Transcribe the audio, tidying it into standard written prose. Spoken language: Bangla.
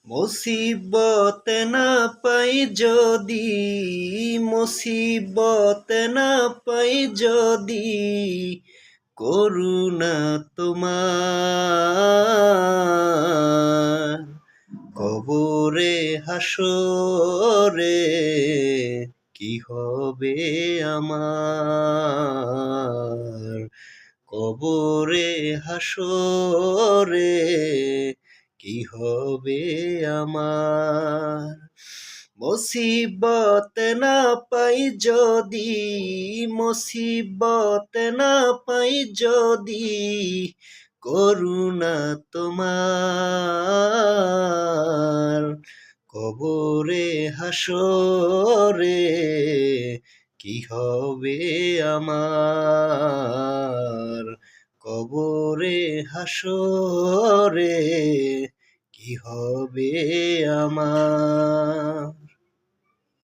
মুসিবত না পাই যদি, মুসিবত না পাই যদি, করুণা তোমার কবরে হাসরে কি হবে আমার, কবরে হাসরে কি হবে আমার। মুসিবত না পাই যদি, মুসিবত না পাই যদি, করুণা তোমার কবরে হাসরে কি হবে আমার, কবরে হাসরে কি হবে আমার।